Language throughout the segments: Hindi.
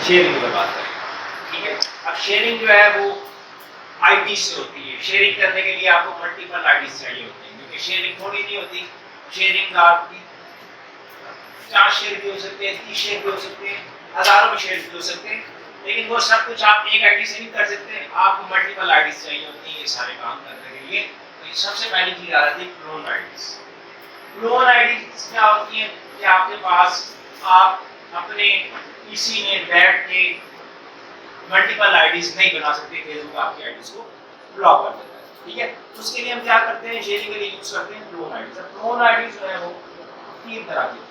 शेयरिंग की बात करें, ठीक है। अब शेयरिंग जो है वो आईडी से होती है। शेयरिंग करने के लिए आपको मल्टीपल आईडी चाहिए होती है, क्योंकि शेयरिंग थोड़ी नहीं होती। शेयरिंग आपकी 50 शेयर भी हो सकते हैं, 30 शेयर भी हो सकते हैं, हजारों में शेयर भी हो सकते हैं, लेकिन वो सब कुछ आप एक आईडी से नहीं कर सकते। आपको मल्टीपल आईडी चाहिए होती है ये सारे काम करने के लिए। तो सबसे पहली चीज आ जाती है क्लोन आईडी। क्लोन आईडी क्या होती है कि आपके पास आप अपने पीसी में बैठ के मल्टीपल आईडीज नहीं बना सकते। फेसबुक आपकी आईडीज को ब्लॉक कर देता है, ठीक है। उसके लिए हम क्या करते हैं, शेयरिंग के लिए यूज करते हैं क्लोन आईडी। क्लोन आईडी जो है वो तीन तरह की।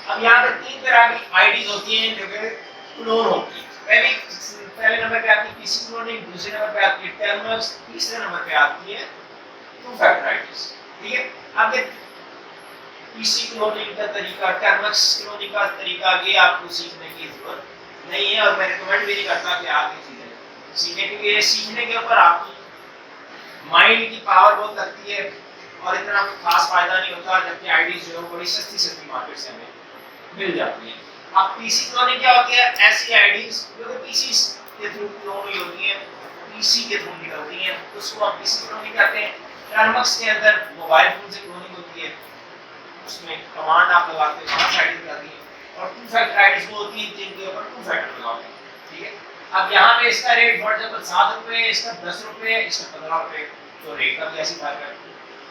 अब यहाँ पे तीन तरह की आईडीज होती हैं जो कि क्लोन होती है। पहले नंबर पे आती है पीसी क्लोनिंग, दूसरे नंबर पे आती है टर्मिनल्स, तीसरे नंबर पे आती है टू फैक्टर आईडीज, ठीक है। अब ये पीसी क्लोनिंग का तरीका, टर्मिनल्स क्लोनिंग का तरीका ये आपको सीखने की जरूरत नहीं है, और मैं रिकमेंड भी नहीं करता कि आप ये चीजें सीखें, क्योंकि ये सीखने के ऊपर आपकी माइंड की पावर बहुत लगती है और इतना खास फायदा नहीं होता, जबकि आईडीज जो है बड़ी सस्ती मार्केट से हमें मिल जाती है। अब पीसी क्लोनिंग क्या होती है, ऐसी आईडीज जो कि पीसी के थ्रू क्लोन हुई होती हैं, पीसी के थ्रू निकलती हैं, उसको हम पीसी क्लोनिंग कहते हैं। टर्मिनल्स के अंदर मोबाइल फोन से क्लोनिंग होती है, उसमें कमांड आप लगाते हैं, 5 आईडी लगाती है, और टू फैक्टर आईडीज वो होती हैं जिनके ऊपर टू फैक्टर लगाते हैं, ठीक है। अब यहाँ पे इसका रेट फॉर एग्जांपल 7 रुपए, इसका 10 रुपए, इसका 15 रुपए, तो रेट का भी ऐसी फर्क है।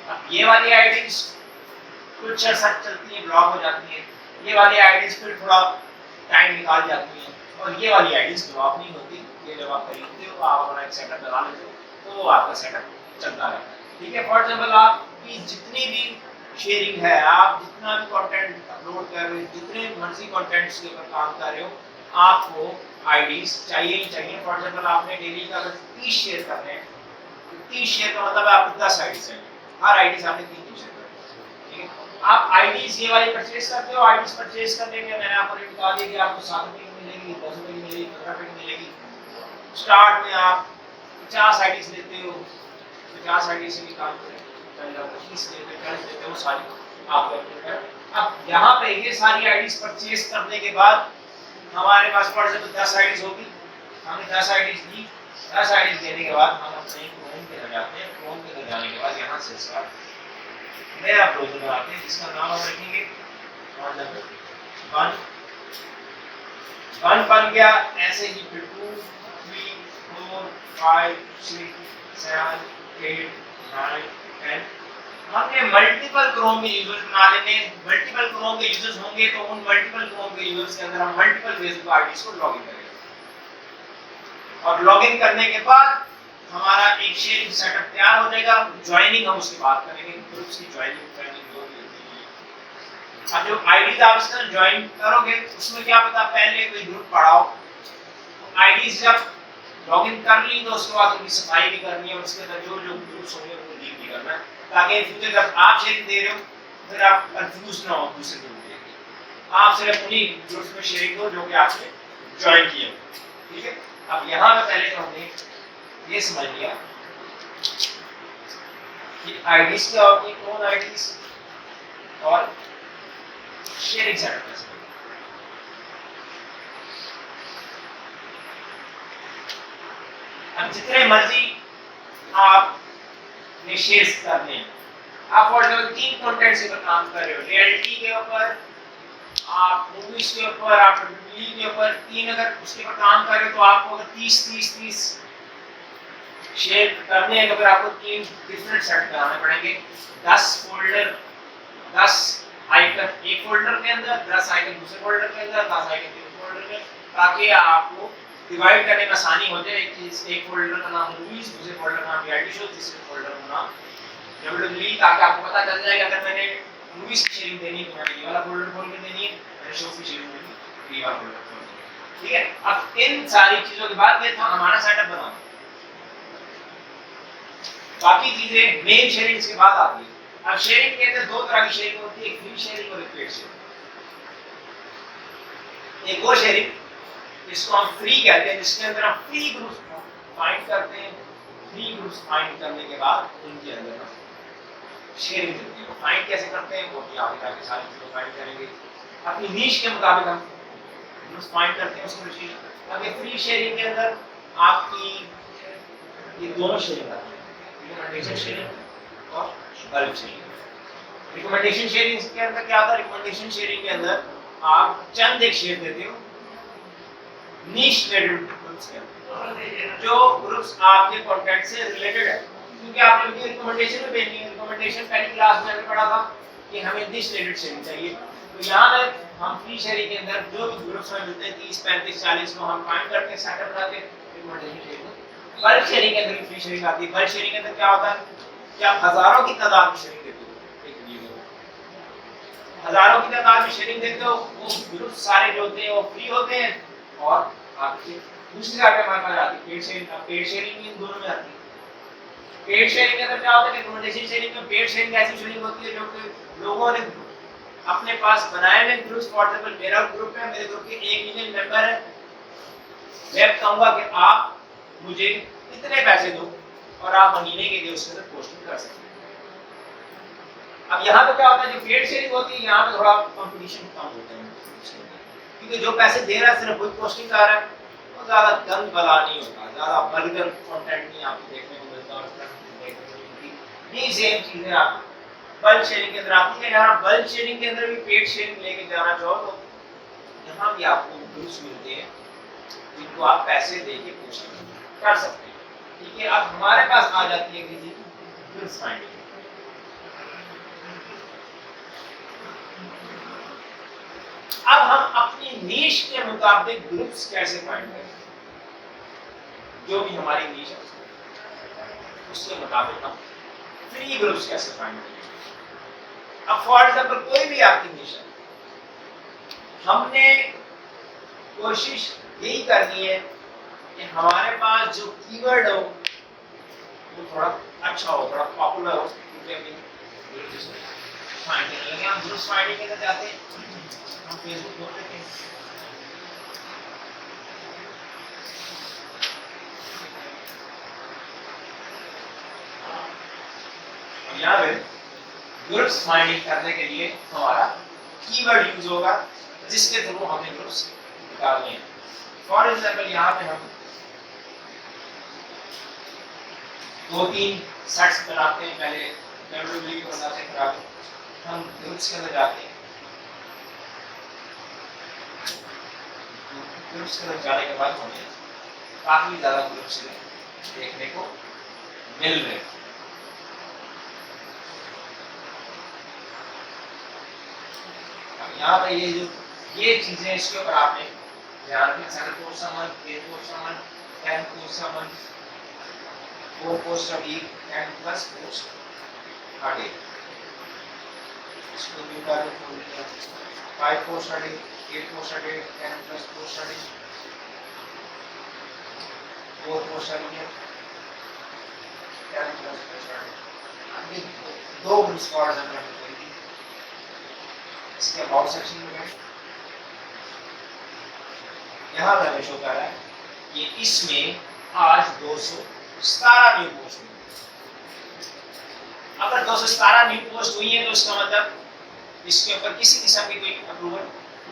अब ये वाली आईडीज कुछ अर्सा चलती है, ब्लॉक हो जाती है। ये वाली आईडीज फिर थोड़ा टाइम निकाल जाती हैं, और ये वाली आईडीज ब्लॉक नहीं होती। ये जब आप खरीदते हो आप अपना एक सेटअप लगा लेते हो तो आपका सेटअप चलता रहता है, ठीक है। फॉर एग्जांपल आपकी जितनी भी शेयरिंग है, आप जितना भी कंटेंट अपलोड कर रहे हो, जितने मर्जी कंटेंट्स के ऊपर काम कर रहे हो, आपको आईडीज चाहिए ही चाहिए। फॉर एग्जांपल आपने डेली का अगर 30 शेयर कर रहे हैं, तो 30 शेयर का मतलब आपको 10 आईडीज चाहिए। हर आईडी से आपने 3 शेयर करना है, ठीक है। आप आईडीज ये वाली परचेज करते हो, आईडीज परचेज करने के मैंने आपको रेट बता दिया कि आपको 7 रुपए की मिलेगी, 10 रुपए की मिलेगी, 15 रुपए की मिलेगी। स्टार्ट में आप 50 आईडीज लेते हो, 50 आईडी से भी काम करें, पहले 25 लेते हो, 40 लेते हो, सारी आपको अपडेट है। अब यहाँ पे ये सारी आईडीज परचेज करने के बाद हमारे पास फॉर एग्जांपल 10 आईडीज होगी, हमने 10 आईडीज ली। 10 आईडीज लेने के बाद हम अपने क्रोम पे जाते हैं। क्रोम पे जाने के बाद यहाँ से इसका नया ब्राउज़र बनाते हैं, जिसका नाम हम रखेंगे वन बन गया। ऐसे ही फिर 2 3 4 5 6 7 8 9 10 हमने मल्टीपल क्रोम के यूजर्स बना लेने। मल्टीपल क्रोम के यूजर्स होंगे तो उन मल्टीपल क्रोम के यूजर्स के अंदर हम मल्टीपल फेसबुक आईडीज को लॉगिन करेंगे, और लॉगिन करने के बाद हमारा एक शेयरिंग सेटअप तैयार हो जाएगा। ज्वाइनिंग हम उसके बाद करेंगे, ग्रुप्स की ज्वाइनिंग जो भी होती है। अब जो आईडीज आप इसमें ज्वाइन करोगे उसमें क्या पता पहले कोई ग्रुप पढ़ाओ, आईडीज जब लॉगिन कर ली तो उसके बाद उनकी सफाई भी करनी है, उसके अंदर जो जो ग्रुप्स होंगे उनको लीव भी करना है, ताकि फ्यूचर जब आप शेयरिंग दे रहे हो फिर आप कंफ्यूज ना हो दूसरे ग्रुप के। आप सिर्फ उन्हीं ग्रुप्स में शेयरिंग दो जो कि आपने ज्वाइन किए, ठीक है। अब यहाँ पे पहले तो हमने ये समझ लिया कि आईडीज क्या होती है, कौन आईडीज, और शेयरिंग सेटअप कैसे करना है। अब जितने मर्जी आप ने शेयर्स करने हैं, आप फॉर एग्जांपल 3 कंटेंट से काम कर रहे हो, रियलिटी के ऊपर, आप मूवीज के ऊपर, आप डब्ल्यूई के ऊपर, 3 अगर उसके ऊपर काम कर रहे हो तो आपको अगर 30 शेयर करने हैं तो फिर आपको 3 डिफरेंट सेट बनाने पड़ेंगे। 10 फोल्डर, 10 आइकन एक फोल्डर के अंदर, 10 आइकन दूसरे फोल्डर के अंदर, 10 आइकन तीसरे फोल्डर में, ताकि आपको डिवाइड करने में आसानी हो जाए। एक फोल्डर का नाम मूवीज, दूसरे फोल्डर का नाम रियलिटी शो, तीसरे फोल्डर का नाम डब्ल्यूई, ताकि आपको पता चल जाएगा अगर मैंने मूवीज की शेयरिंग देनी है तो मैंने ये वाला फोल्डर खोल के देनी है, मैंने शो की शेयरिंग देनी है ये वाला फोल्डर खोल के, ठीक है। अब इन सारी चीजों के बाद ये था हमारा सेटअप बनाना। बाकी चीजें मेन शेयरिंग के बाद आती है। अब शेयरिंग के अंदर दो तरह की शेयरिंग होती है, एक फ्री शेयरिंग और एक पेड शेयरिंग। एक वो शेयरिंग जिसको हम फ्री कहते हैं, जिसके अंदर हम फ्री ग्रुप्स फाइंड करते हैं। फ्री ग्रुप्स फाइंड करने के बाद उनके अंदर हम शेयरिंग करते हैं। फाइंड कैसे करते हैं वो भी आगे जाके सारी चीजें फाइंड करेंगे। अपनी नीश के मुताबिक हम ग्रुप्स फाइंड करते हैं उसको शेयरिंग। अब ये फ्री शेयरिंग के अंदर आपकी ये दोनों शेयरिंग आती है, रिकमेंडेशन शेयरिंग और बल्क शेयरिंग। रिकमेंडेशन शेयरिंग के अंदर क्या होता है? रिकमेंडेशन शेयरिंग के अंदर आप चंद एक शेयर देते हो नीश रिलेटेड ग्रुप्स के अंदर, जो ग्रुप्स आपके कंटेंट से रिलेटेड है, क्योंकि आपने मुझे रिकमेंडेशन में भेजनी है। रिकमेंडेशन पहली क्लास में मैंने पढ़ा था कि हमें नीश रिलेटेड शेयरिंग चाहिए। तो यहाँ पे हम फ्री शेयरिंग के अंदर जो भी ग्रुप्स में मिलते हैं 30, 35, 40 को हम फाइंड करके सेटअप बनाते हैं रिकमेंडेशन शेयरिंग। बल्क शेयरिंग के अंदर फ्री शेयरिंग आती है। बल्क शेयरिंग के अंदर क्या होता है कि आप हजारों की तादाद में शेयरिंग देते हो, एक वीडियो में हजारों की तादाद में शेयरिंग देते हो। वो ग्रुप सारे जो होते हैं वो फ्री होते हैं और आपकी दूसरी साइड पे हमारे पास आती है पेड शेयरिंग। पेड शेयरिंग इन दोनों में आती है। पेड शेयरिंग के अंदर क्या होता है? रिकमेंडेशन शेयरिंग में पेड शेयरिंग ऐसी शेयरिंग होती है जो कि लोगों ने अपने पास बनाए हुए ग्रुप्स, फॉर एग्जांपल मेरा ग्रुप है, मेरे ग्रुप के 1 मिलियन मेंबर है, मैं कहूंगा कि आप मुझे इतने पैसे दो और आप महीने के लिए उसके अंदर पोस्टिंग कर सकते हैं। अब यहाँ पे क्या होता है, जो पेड शेयरिंग होती है यहाँ पे थोड़ा कंपटीशन कम होता है, क्योंकि जो पैसे दे रहा है सिर्फ वही पोस्टिंग कर रहा है, वो ज्यादा गंद बला नहीं होता, ज्यादा वल्गर कंटेंट नहीं आपको देखने को मिलता। और ये सेम चीजें आप बल्क शेयरिंग के अंदर आती है। यहाँ बल्क शेयरिंग के अंदर भी पेड शेयरिंग लेके जाना चाहो तो यहाँ भी आपको ग्रुप्स मिलते हैं जिनको आप पैसे देके पोस्टिंग कर सकते हैं। ठीक है, अब हमारे पास आ जाती है कि ग्रुप्स फाइंडिंग। अब हम अपनी नीश के मुताबिक ग्रुप्स कैसे फाइंड करें? जो भी हमारी नीश है उसके मुताबिक हम फ्री ग्रुप्स कैसे फाइंड करें? अब फॉर एग्जांपल कोई भी आपकी नीश है, हमने कोशिश यही करनी है कि हमारे पास जो कीवर्ड हो वो थोड़ा अच्छा हो, थोड़ा पॉपुलर हो, क्योंकि अभी फाइंडिंग लगे हम ग्रुप्स फाइंडिंग के अंदर जाते हैं। हम फेसबुक खोल लेते हैं, यहाँ पे ग्रुप्स फाइंडिंग करने के लिए हमारा कीवर्ड यूज होगा जिसके थ्रू हमें ग्रुप्स निकालने हैं। फॉर एग्जांपल यहाँ पे हम 2-3 सेट्स बनाते हैं, पहले वीडियो बनाते हैं, फिर हम ग्रुप्स के अंदर जाते हैं। ग्रुप्स के अंदर जाने के बाद हमें काफी ज्यादा ग्रुप्स देखने को मिल रहे हैं। यहाँ पे ये चीजें इसके ऊपर आपने ध्यान दें। 7 पोस्ट समन, 8 पोस्ट समन, 10 पोस्ट समन, 4 post a week, 10 plus post a day. इसको भी कर 5 post a day, 8 post a day, 10 plus post a day, 4 post a week, 10 plus post a day. अभी दो ग्रुप्स फॉर एग्जांपल इसके अबाउट सेक्शन में गए, यहाँ पे हमें शो कर रहा है कि इसमें आज 217 न्यू पोस्ट हुई। अगर 217 न्यू पोस्ट हुई है तो इसका मतलब इसके ऊपर किसी किस्म की कोई अप्रूवल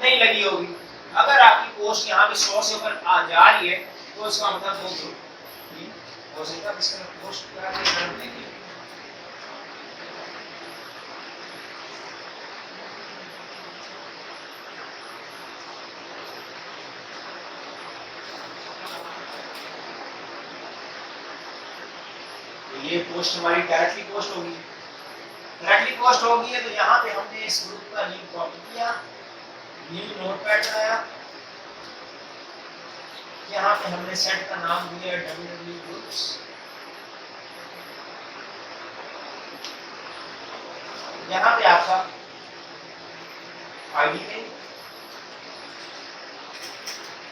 नहीं लगी होगी। अगर आपकी पोस्ट यहाँ पे 100 से ऊपर आ जा रही है तो इसका मतलब वो ग्रुप हो सकता है इसका पोस्ट करा के देखिए। ये पोस्ट हमारी डायरेक्टली पोस्ट होगी। डायरेक्टली पोस्ट होगी है तो यहाँ पे हमने इस ग्रुप का लिंक कॉपी किया, न्यू नोटपैड बनाया, यहाँ पे हमने सेट का नाम दिया www ग्रुप्स। यहाँ पे आपका आईडी है,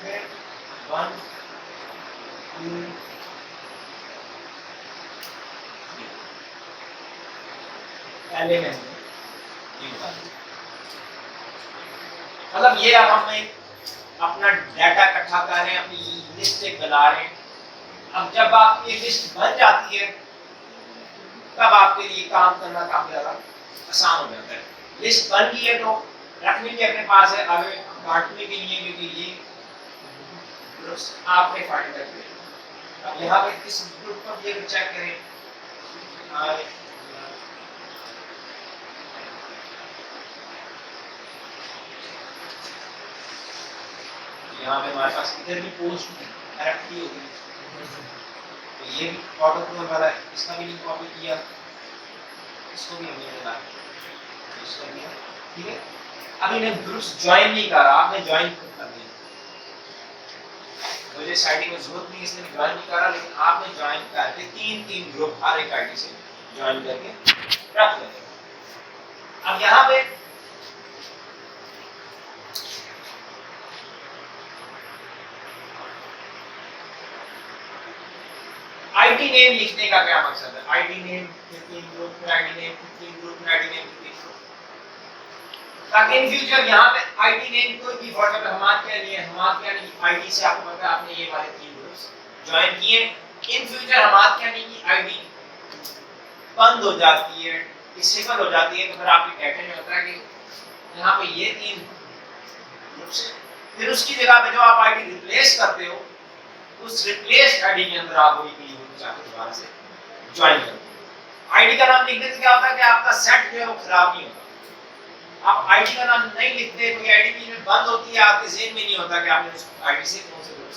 फिर 1 2 3 पहले में हमने ये बता दिया। मतलब ये अब हम अपना डाटा इकट्ठा कर रहे हैं, अपनी लिस्ट एक बना रहे हैं। अब जब आपकी लिस्ट बन जाती है तब आपके लिए काम करना काफी ज्यादा आसान हो जाता है। लिस्ट बन गई है तो रखने के अपने पास है, आगे बांटने के लिए, क्योंकि ये ग्रुप्स आपने फाइंड कर दिए। अब यहाँ पे किस ग्रुप को ये चेक करें, यहाँ पे हमारे पास इधर भी पोस्ट करेक्ट की होगी, तो ये भी ऑटो कलर वाला है, इसका भी लिंक कॉपी किया, इसको भी हमने लगाया, इसको भी ठीक है। अब इन्हें ग्रुप्स ज्वाइन नहीं कर रहा, आपने ज्वाइन कर दिया, मुझे साइडिंग में जरूरत नहीं, इसने ज्वाइन नहीं करा, लेकिन आपने ज्वाइन करके तीन ग्रुप हर एक आईडी से ज्वाइन करके रख लेंगे। अब यहाँ पे आईडी नेम लिखने का क्या मकसद है? आईडी नेम 15 ग्रुप में, आईडी नेम 15 ग्रुप में, आईडी नेम 15 ग्रुप, ताकि इन फ्यूचर यहाँ पे आईडी नेम कोई भी फॉर एग्जांपल हमारे क्या नहीं है, हमारे क्या नहीं, आईडी से आपको पता है आपने ये वाले 3 ग्रुप्स ज्वाइन किए, इन फ्यूचर हमारे क्या नहीं की आईडी बंद हो जाती है, डिसेबल हो जाती है, तो फिर आपके डाटा में होता है कि यहाँ पे ये 3 ग्रुप्स है, फिर उसकी जगह पे जो आप आईडी रिप्लेस करते हो, उस रिप्लेस्ड आईडी के अंदर आप वही के जाके दोबारा से ज्वाइन करो। आईडी का नाम लिखने से क्या होता है कि आपका सेट जो है वो खराब नहीं होता। आप आईडी का नाम नहीं लिखते, कोई आईडी बीच में बंद होती है, आपके ज़हन में नहीं होता कि आपने उस आईडी से कौन से ग्रुप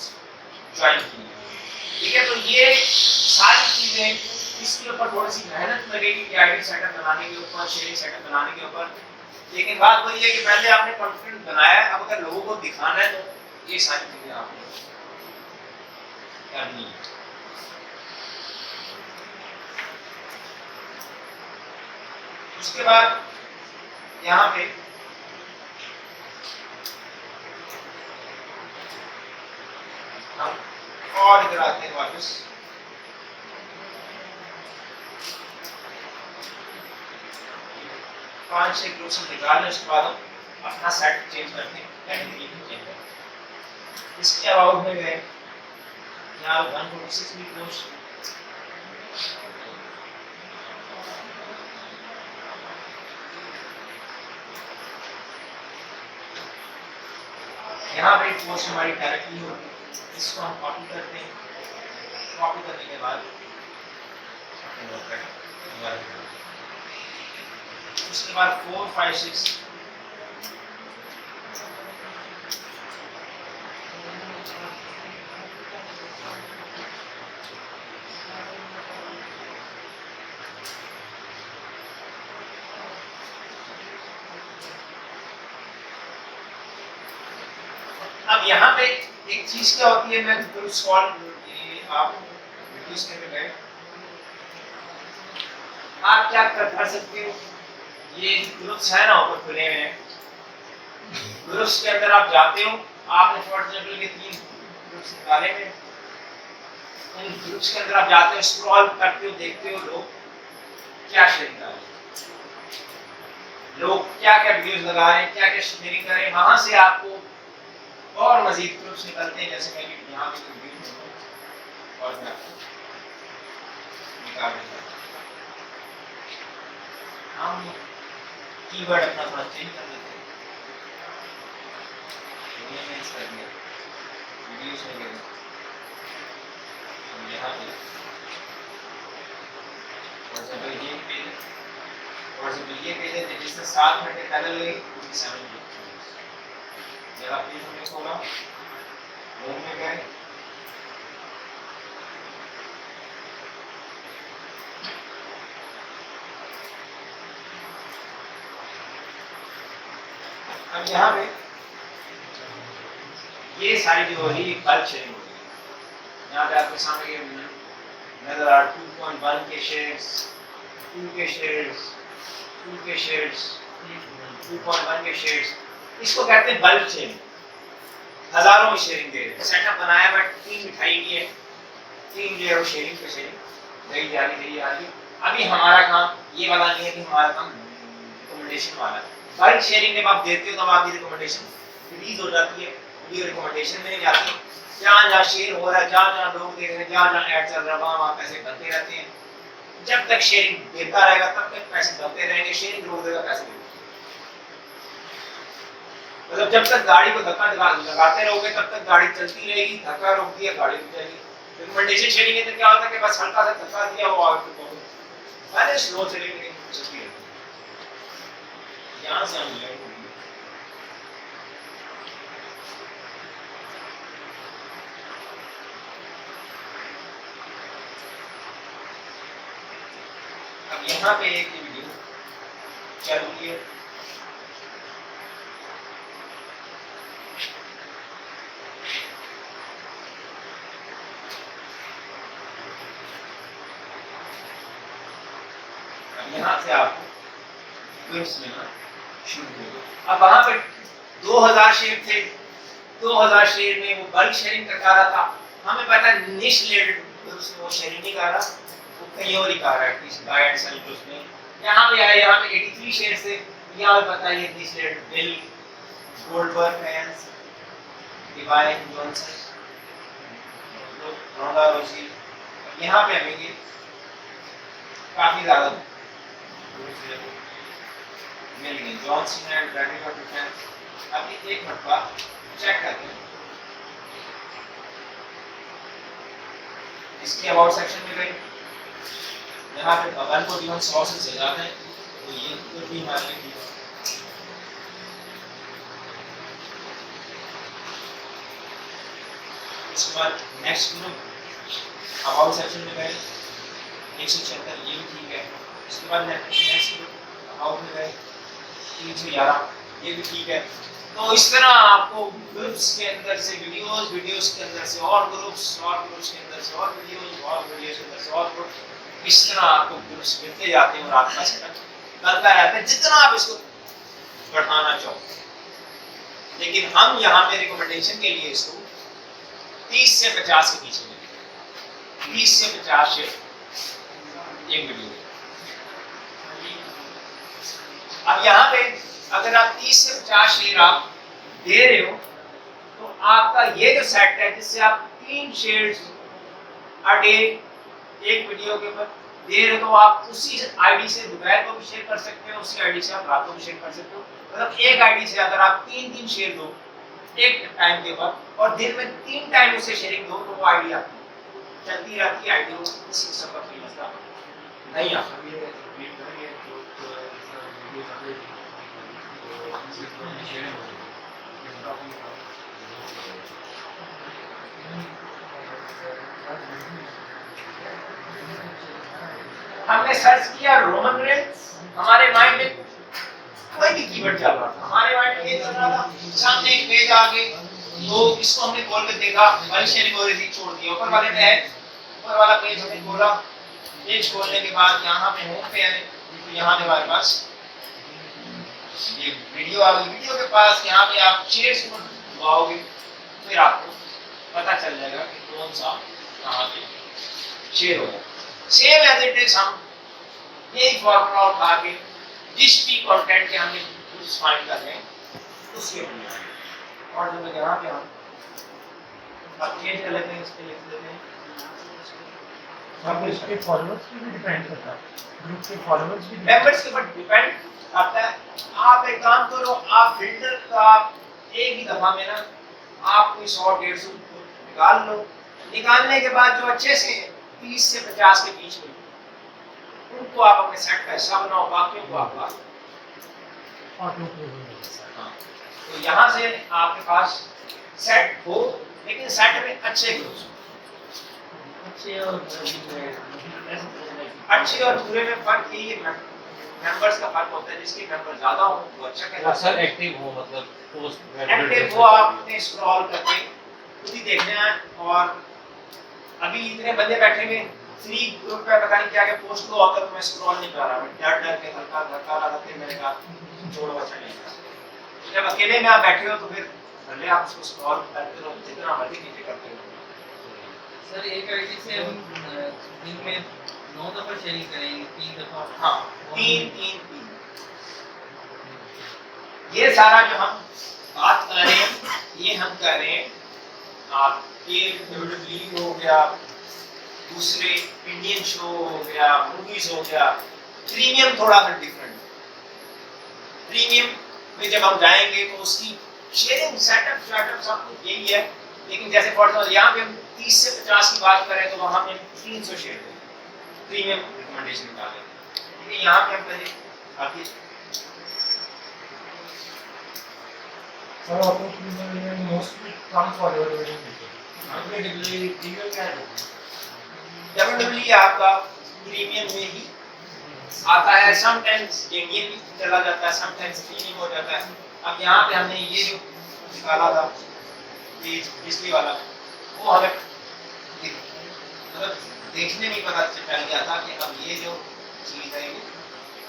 ज्वाइन किए। ठीक है, तो ये सारी चीजें इसके ऊपर थोड़ी सी मेहनत लगेगी कि आईडी सेटअप बनाने के ऊपर, शेयरिंग सेटअप बनाने के ऊपर, लेकिन बात वही है कि पहले आपने कॉन्फिडेंट बनाया है, अब अगर लोगों को दिखाना है तो ये सारी चीजें आपने करनी है। उसके बाद यहाँ पे हम और इधर आते हैं वापस, पांच से ग्रुप्स हम निकाल लें, उसके बाद हम अपना सेट चेंज करते हैं, कैटेगरी में चेंज करते हैं। इसके अबाउट में गए, यहाँ 146 भी पोस्ट, यहाँ पे पोस्ट हमारी डायरेक्टली होगी, इसको हम कॉपी करते हैं, कॉपी करने के बाद उसके बाद 4, 5, 6 अब यहाँ पे एक चीज क्या होती है, मैं बिल्कुल सॉल्व आप रिड्यूस करके गए, आप क्या कर सकते हो, ये ग्रुप्स है ना ऊपर खुले हुए हैं, ग्रुप्स के अंदर आप जाते हो, आपने फॉर एग्जांपल के 3 ग्रुप्स निकाले हैं, उन ग्रुप्स के अंदर आप जाते हो, स्क्रॉल करते हो, देखते हो लोग क्या शेयर कर रहे हैं, लोग क्या क्या वीडियोस लगा रहे हैं, क्या क्या शेयरिंग कर रहे हैं, वहां से आपको और मजीद ग्रुप्स निकलते हैं, जैसे मैं यहाँ पे वीडियो और मैं निकाल देता हूँ, हम कीवर्ड अपना थोड़ा चेंज कर देते हैं, वीडियोस में गए हम यहाँ पे ये पेज है जिसने 7 घंटे पहले लगे, उसकी 7 घंटे जरा पेज हमने खोला, होम में गए, अब यहाँ पे ये सारी जो हो रही है कल शेयरिंग हो रही है, यहाँ पे आपके सामने ये नजर आ 2.1 के शेयर्स, 2 के शेयर्स, 2 के शेयर्स, 2.1 के शेयर्स, इसको कहते हैं बल्क शेयरिंग, हजारों में शेयरिंग दे रहे हैं, सेटअप बनाया बट 3 मिठाई की है, 3 जो है वो शेयरिंग पे शेयरिंग गई जा रही। अभी हमारा काम ये वाला नहीं है कि हमारा काम रिकमेंडेशन वाला है। बल्क शेयरिंग जब आप देते हो तब आपकी रिकमेंडेशन रिलीज हो जाती है, वीडियो रिकमेंडेशन में जाती है, जहाँ जहाँ शेयर हो रहा है, जहाँ जहाँ लोग देख रहे हैं, जहाँ जहाँ ऐड चल रहा है, वहाँ पैसे बनते रहते हैं। जब तक शेयरिंग देता रहेगा तब तक पैसे बनते रहेंगे, शेयरिंग रोक देगा पैसे नहीं। मतलब जब तक गाड़ी को धक्का लगाते रहोगे तब तक गाड़ी चलती रहेगी, धक्का रोक दिया गाड़ी रुक जाएगी। रिकमेंडेशन शेयरिंग में तो क्या होता है कि बस हल्का सा धक्का दिया वो आगे पहुंच, अरे स्लो चलेगी चलती है। यहाँ से हम लेंगे अब यहाँ पे एक वीडियो चल रही है, यहाँ से आपको क्लिप्स लेना शुरू हो। अब वहां पे 2000 शेयर थे, 2000 शेयर में वो बल्क शेयरिंग करता रहा था, हमें पता निश रिलेटेड उसमें वो शेयरिंग नहीं कर रहा, वो कहीं और ही कर रहा है, किसी बाय एंड सेल उसमें। यहाँ पे आए, यहाँ पे 83 शेयर से, यहाँ पे पता है niche related Bill, Goldberg fans, Dwayne Johnson, Ronda Rousey, यहाँ पे हमें ये काफी ज्यादा मिल गई। John Cena and Bradley for defence. अभी एक मरतबा चेक करते हैं, इसके अबाउट सेक्शन में गए, यहाँ पे बबन को गिवन 100 से ज्यादा है तो ये तो भी हमारे लिए इसके बाद नेक्स्ट ग्रुप अबाउट सेक्शन में गए 176, ये भी ठीक है। इसके बाद नेक्स्ट ग्रुप अबाउट में गए 311, ये भी ठीक है। तो इस तरह आपको ग्रुप्स के अंदर से वीडियोस, वीडियोस के अंदर से और ग्रुप्स, और ग्रुप्स के अंदर से और वीडियोस, और वीडियोस के अंदर से और ग्रुप, इस तरह आपको ग्रुप्स मिलते जाते हैं और आपका सेटअप बनता रहता है जितना आप इसको बढ़ाना चाहो। लेकिन हम यहाँ पे रिकमेंडेशन के लिए इसको 30 से 50 के बीच में, 30 से 50 शेयर एक वीडियो। अब यहाँ पे अगर आप 30 से 50 शेयर आप दे रहे हो तो आपका ये जो सेट है जिससे आप 3 शेयर्स अ डे एक वीडियो के ऊपर दे रहे हो, तो आप उसी आईडी से दोपहर को भी शेयर कर सकते हो, उसी आईडी से आप रात को भी शेयर कर सकते हो। मतलब एक आईडी से अगर आप 3 शेयर दो एक टाइम के ऊपर और दिन में 3 टाइम उसे शेयरिंग दो तो वो आईडी आपकी चलती रहती है, आईडी किसी किस्म का कोई मसला नहीं आता। हमने सर्च किया रोमन रेंज, हमारे माइंड में कोई भी कीवर्ड चल रहा था, हमारे माइंड में ये चल रहा था, सामने एक पेज आ गई तो इसको हमने खोल के देखा, बल्क शेयरिंग हो रही थी, छोड़ दिया। ऊपर वाले टैग, ऊपर वाला पेज हमने खोला, पेज खोलने के बाद यहाँ पे होम पे है, तो यहाँ पे हमारे पास ये वीडियो आ गई। वीडियो के पास यहाँ पे आप शेयर्स को दबाओगे फिर आपको पता चल जाएगा कि कौन सा कहाँ पे शेयर हो रहा है। सेम एज इट इज हम यही फॉर्मूला उठा के जिस भी कंटेंट के हमने कुछ फाइंड कर रहे हैं उसके लिए और जो यहाँ पे हम अब चेंज कर लेते हैं, इस पे लिख देते हैं। अब इसके फॉलोअर्स पे भी डिपेंड करता है, ग्रुप के फॉलोअर्स भी मेंबर्स के ऊपर डिपेंड करता है। आप एक काम करो, आप फिल्टर का एक ही दफा में ना आप कोई 100-150 निकाल लो, निकालने के बाद जो अच्छे से 30 से 50 के बीच में उनको आप अपने सेट का हिस्सा बनाओ, बाकियों को आपका तो यहाँ से आपके पास सेट हो, लेकिन सेट में अच्छे ग्रुप्स, अच्छे और बुरे में फर्क यही है, मेंबर्स का फर्क होता है। जिसके मेंबर ज्यादा हो वो अच्छा कहलाता है, सर एक्टिव हो, मतलब पोस्ट एक्टिव हो, आपने स्क्रॉल करके खुद ही देखना है। और अभी इतने बंदे बैठे हुए फ्री ग्रुप पे पता नहीं क्या क्या पोस्ट को आकर मैं स्क्रॉल नहीं कर रहा, मैं डर डर के हल्का धक्का लगाते मैंने कहा छोड़ो अच्छा नहीं। जब अकेले में आप बैठे हो तो फिर भले आप उसको स्क्रॉल करते रहो जितना मर्जी नीचे करते हो। सर एक आईडी से हम दिन में 9 दफा शेयरिंग करेंगे, 3 दफा। हाँ, 3 ये सारा जो हम बात कर रहे हैं ये हम कर रहे हैं आपके WWE हो गया, दूसरे इंडियन शो हो गया, मूवीज हो गया। प्रीमियम थोड़ा सा डिफरेंट। प्रीमियम में जब हम जाएंगे तो उसकी शेयरिंग सेटअप सब कुछ यही है, लेकिन जैसे फॉर एग्जांपल यहाँ पे हम 30 से 50 की बात करें तो वहाँ पे 300 शेयर देंगे, प्रीमियम रिकमेंडेशन निकालेंगे। ठीक है, यहाँ पे हम कहें आगे सर आपको प्रीमियम में मोस्टली कम फॉलोअर मिलेंगे। आपने डिलीवरी प्रीमियम क्या है? WWE आपका प्रीमियम में ही आता है, समटाइम्स इंडियन भी चला जाता है, समटाइम्स प्रीमियम हो जाता है। अब यहाँ पे हमने ये जो निकाला था ये पिछली वाला, वो हमें मतलब देखने में पता चल गया था कि अब ये जो चीज़ है ये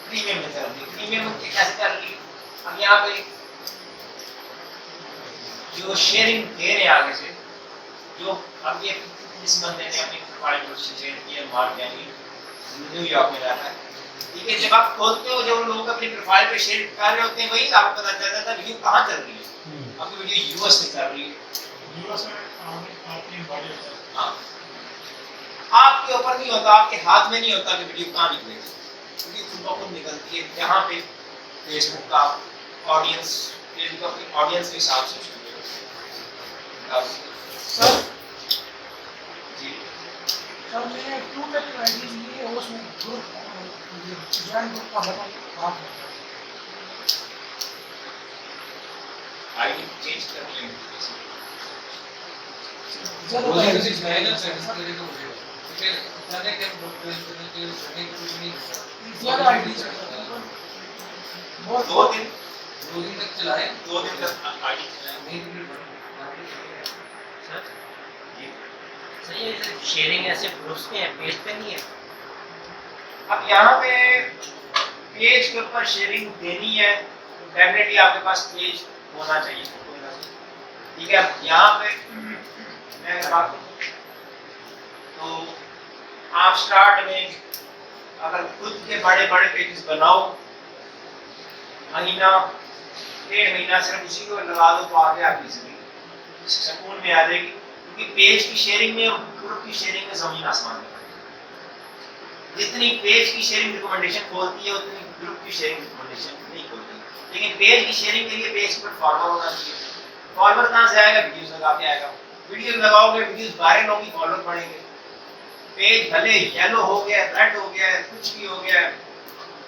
प्रीमियम में चल रही है। प्रीमियम में कैसे चल रही है? अब यहाँ पे जो शेयरिंग दे रहे हैं आगे से, जो अब ये इस बंदे ने अपनी प्रोफाइल को शेयर किया, मार्क यानी न्यूयॉर्क में रहता है। ठीक है, जब आप खोलते हो जो लोग अपनी प्रोफाइल पे शेयर कर रहे होते हैं वही आपको पता चल जाता है वीडियो कहाँ चल रही है। आपकी वीडियो यूएस में चल रही है, यूएस में आपकी बॉडी है। हाँ, आपके ऊपर नहीं होता, आपके हाथ में नहीं होता कि वीडियो कहाँ निकलेगी, वीडियो खुद ब खुद निकलती है जहाँ पे फेसबुक का ऑडियंस, फेसबुक अपनी ऑडियंस के हिसाब से सर जी सर मैंने 2 लेटर आईडी लिए और उसमें ग्रुप ज्वाइन ग्रुप का बटन आप आईडी चेंज कर लेंगे। ज्यादा बोलिए कुछ गाइडेंस सर्विस करेगा मुझे। फिर जाने के करने के नहीं होता। ज्यादा आईडी बहुत 2 दिन 2 दिन तक चलाए, 2 दिन तक आईडी चलाएं। नहीं तो फिर सर सर ये शेयरिंग ऐसे ग्रुप्स में है, पेज पे नहीं है। अब यहाँ पे पेज के ऊपर शेयरिंग देनी है तो डेफिनेटली आपके पास पेज होना चाहिए। ठीक है, अब यहाँ पे मैं अगर बात करूँ तो आप स्टार्ट में अगर खुद के बड़े बड़े पेजेस बनाओ, महीना 1.5 महीना सिर्फ उसी को लगा दो तो आगे आपकी जिंदगी सुकून में आ जाएगी। क्योंकि पेज की शेयरिंग में और ग्रुप की शेयरिंग में जमीन आसमान में फर्क है। जितनी पेज की शेयरिंग रिकमेंडेशन खोलती है उतनी ग्रुप की शेयरिंग रिकमेंडेशन नहीं खोलती। लेकिन पेज की शेयरिंग के लिए पेज पर फॉलोअर होना चाहिए। फॉलोअर कहाँ से आएगा? वीडियोस लगा के आएगा। वीडियोस लगाओगे, वीडियोस वायरल होगी, फॉलोअर बढ़ेंगे। पेज भले येलो हो गया, रेड हो गया, कुछ भी हो गया,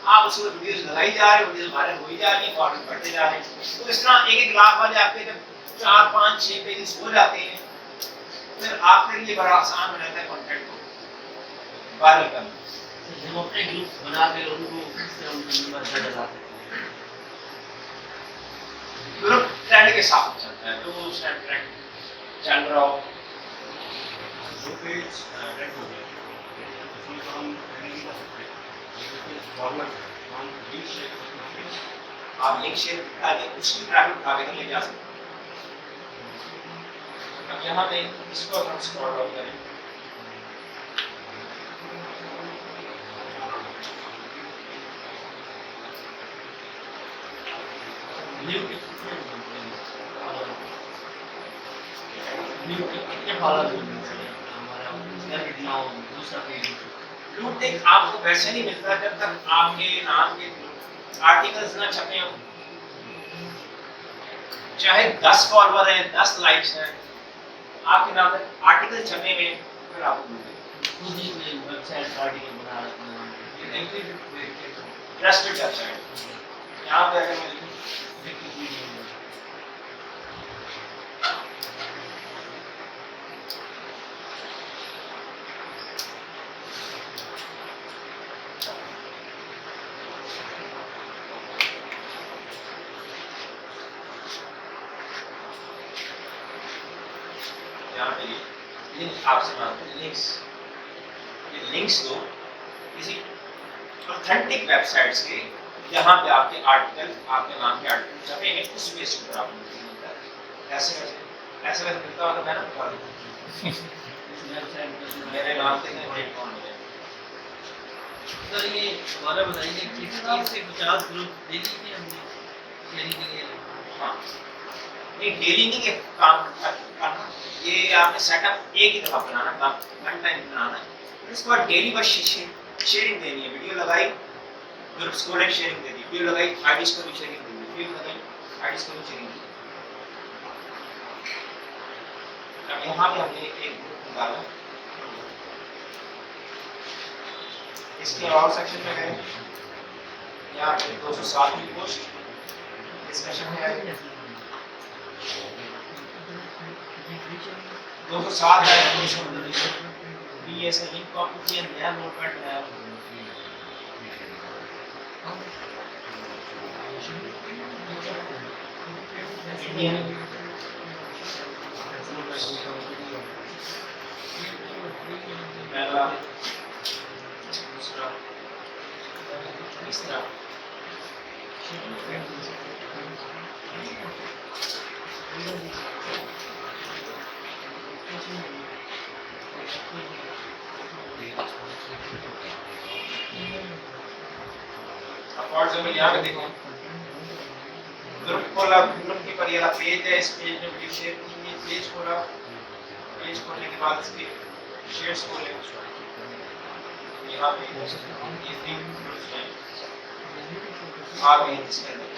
आप उसको वीडियोस लगाई जा रहे हो, वीडियोस वायरल हो ही जा रही है, फॉलोअर बढ़ते जा रहे हैं। तो इस तरह 1-1 लाख वाले आपके जब 4, 5, 6 पेजेस हो जाते हैं फिर आपके लिए बड़ा आसान हो जाता है कंटेंट को वायरल करना। हम अपने ग्रुप बना के उनको नंबर डला सकते हैं। ग्रुप ट्रेंड के साथ चलता है, जो उस टाइम ट्रेंड चल रहा हो। जो पेज ट्रैक हो गया उसमें तो हम ट्रेंड नहीं कर सकते, लेकिन फॉरवर्ड हम लिंक शेयर कर सकते हैं। आप लिंक शेयर करके कुछ भी ट्रैफिक उठा के ले जा सकते हैं। अब यहाँ पे इसको हम स्क्रॉल डाउन करें, कितने फॉलोअर्स होंगे हमारा उसका कितना हो, दूसरा पेज ब्लू टिक आपको वैसे नहीं मिलता जब तक आपके नाम के आर्टिकल्स ना छपे हो। चाहे 10 फॉलोअर हैं, 10 लाइक्स हैं, आपके नाम पे आर्टिकल छपे हुए फिर आपको मिलेगा। खुद ही कोई वेबसाइट आर्टिकल बना रखना ट्रस्टेड वेबसाइट। यहाँ पे अगर मैं लिखूं यहाँ पे लिंक आपसे मांगते हैं, ये लिंक्स दो किसी ऑथेंटिक वेबसाइट्स के जहाँ पे आपके आर्टिकल, आपके नाम के आर्टिकल छपे हैं, उस बेस पर आपको मिलता है। ऐसे मिलता होगा, मैं ना बता दूँ वेबसाइट मेरे नाम से नहीं, कौन है सर ये दोबारा बताइए कि 30 से 50 ग्रुप डेली की हमने शेयरिंग के लिए हाँ नहीं डेली नहीं के काम करना, ये आपने सेटअप एक ही दफा बनाना, काम वन टाइम बनाना है। इसके बाद डेली बस शेयरिंग देनी है, वीडियो लगाई ग्रुप्स को शेयरिंग दे दी, वीडियो लगाई आईडीज को भी शेयरिंग दे दी, वीडियो लगाई आईडीज को भी शेयरिंग दी। अब यहाँ पे हमने एक ग्रुप निकाला, इसके और सेक्शन में गए, यहाँ पे 207 की पोस्ट डिस्कशन में आई, 207 है बीएसए लिंक कॉपी किया, नया नोटपैड बनाया, पहला दूसरा तीसरा और जब यहाँ पे देखो ग्रुप खोला, ग्रुप के पर ये वाला पेज है, इस पेज में वीडियो शेयर की है, पेज खोला, पेज खोलने के बाद इसके शेयर्स खोले, यहाँ पे ये 3 ग्रुप्स हैं, आ गए इसके अंदर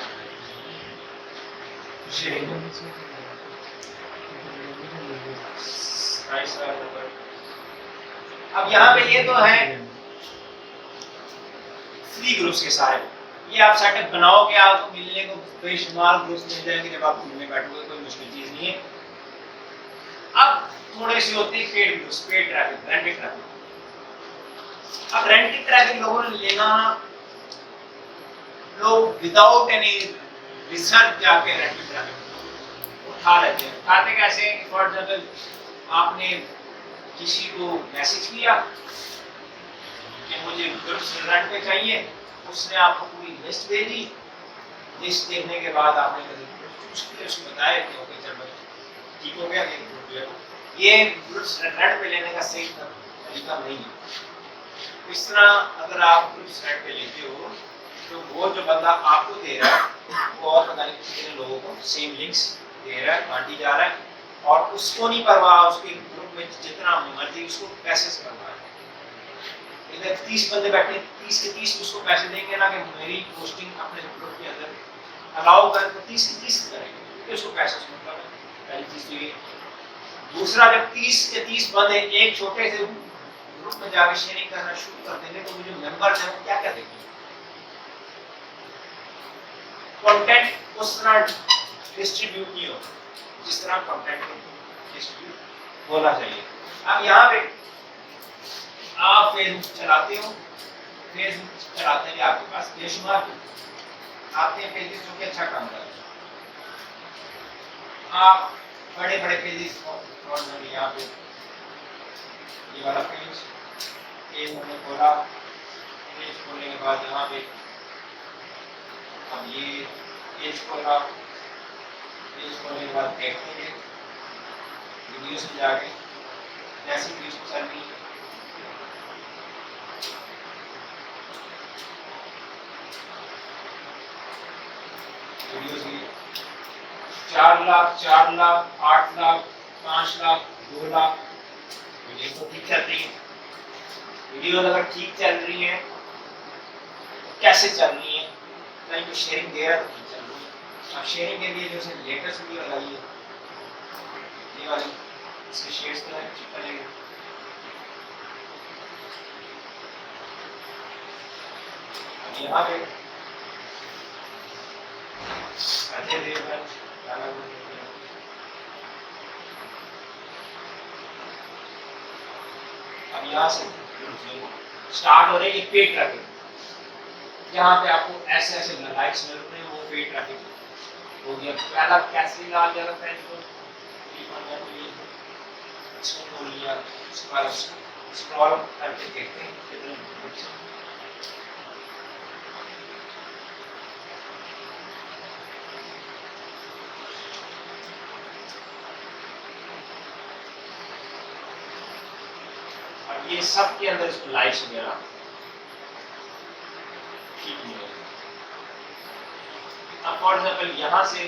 शेयरिंग अब यहाँ पे ये तो है फ्री ग्रुप्स के सारे, ये आप सेटअप बनाओ कि आपको मिलने को बेशुमार ग्रुप्स मिल जाएंगे जब आप घूमने बैठोगे, कोई मुश्किल चीज नहीं है। अब थोड़े से होते हैं paid groups, paid traffic, rented traffic. अब रेंटेड ट्रैफिक लोगों ने लेना, लोग विदाउट एनी रिसर्च जाके रेंटेड ट्रैफिक उठा लेते हैं। उठाते कैसे? फॉर एग्जाम्पल आपने किसी को मैसेज किया कि मुझे ग्रुप्स रेंट पे चाहिए, उसने आपको पूरी लिस्ट दे दी, लिस्ट देखने के बाद आपने चूज किया, उसको बताया कि ओके चलो ठीक हो गया, ये ग्रुप्स रेंट पे लेने का सही तरीका नहीं है। इस तरह अगर आप ग्रुप्स रेंट पे लेते हो तो वो जो बंदा आपको दे रहा है वो और पता नहीं कितने लोगों को सेम लिंक्स दे रहा है, बांटी जा रहा है, और उसको नहीं परवाह उसके ग्रुप में जितना मर्जी उसको पैसे से परवाह है। इधर 30 बंदे बैठे, 30 के 30 उसको पैसे देंगे ना कि मेरी पोस्टिंग अपने ग्रुप के अंदर अलाउ कर, तो 30 के 30 करेंगे क्योंकि उसको पैसे से मतलब है। पहली चीज तो ये। दूसरा, जब 30 के 30 बंदे एक छोटे से ग्रुप में जाकर शेयरिंग करना शुरू कर देंगे तो मुझे मेंबर्स हैं वो क्या क्या देंगे? कंटेंट उस तरह डिस्ट्रीब्यूट नहीं होता जिस तरह कंटेंट डिस्ट्रीब्यूट होना चाहिए। अब यहाँ पे आप फेसबुक चलाते हो, फेसबुक चलाते हैं आपके पास बेशुमार आते हैं पेजेस जो कि अच्छा काम कर रहे हैं, आप बड़े बड़े पेजेस और यहाँ पे ये वाला पेज हमने खोला, पेज खोलने के बाद यहाँ पे अब ये पेज खोला, पेज खोलने के बाद देखते हैं वीडियोस में जाके जैसी वीडियोस चल रही है वीडियोस की 4 लाख, 4 लाख, 8 लाख, 5 लाख, 2 लाख वीडियो तो ठीक चल रही है। वीडियो अगर ठीक चल रही है तो कैसे चल रही है? कहीं कोई शेयरिंग दे रहा है तो ठीक चल रही है। अब शेयरिंग के लिए जो से लेटेस्ट वीडियो लगाई है ये वाली, इसके शेयर्स तो है चलेंगे। अब यहाँ पे अजय देवगन अब यहाँ से स्टार्ट हो रही है पेड ट्रैफिक, जहाँ पे आपको ऐसे ऐसे लाइक्स मिलते हैं, वो पेड ट्रैफिक हो गया। पहला कैसे डाल दिया था इसको खोल लिया, उसके बाद स्क्रॉल करके देखते हैं कितने ये सब के अंदर इसको लाइक्स वगैरह अब फॉर एग्जांपल यहाँ से